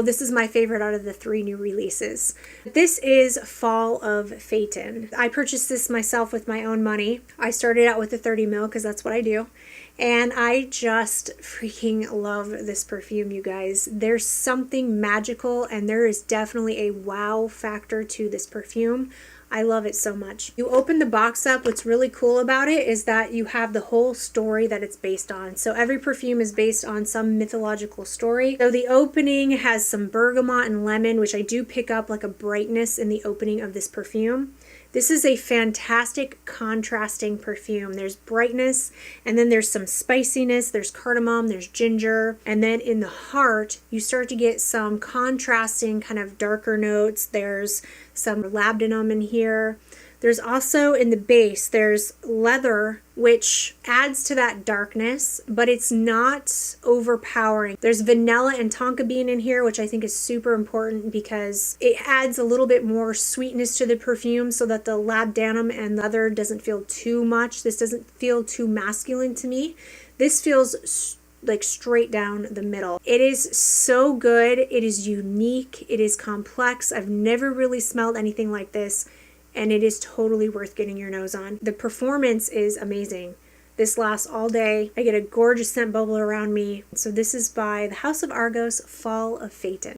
This is my favorite out of the 3 new releases. This is Fall of Phaeton. I purchased this myself with my own money. I started out with the 30 ml because that's what I do. And I just freaking love this perfume, you guys. There's something magical, and there is definitely a wow factor to this perfume. I love it so much. You open the box up, what's really cool about it is that you have the whole story that it's based on. So every perfume is based on some mythological story. So the opening has some bergamot and lemon, which I do pick up like a brightness in the opening of this perfume. This is a fantastic contrasting perfume. There's brightness, and then there's some spiciness, there's cardamom, there's ginger, and then in the heart, you start to get some contrasting kind of darker notes. There's some labdanum in here. There's also in the base, there's leather, which adds to that darkness, but it's not overpowering. There's vanilla and tonka bean in here, which I think is super important because it adds a little bit more sweetness to the perfume so that the labdanum and leather doesn't feel too much. This doesn't feel too masculine to me. This feels like straight down the middle. It is so good. It is unique. It is complex. I've never really smelled anything like this, and it is totally worth getting your nose on. The performance is amazing. This lasts all day. I get a gorgeous scent bubble around me. So this is by the House of Argos, Fall of Phaeton.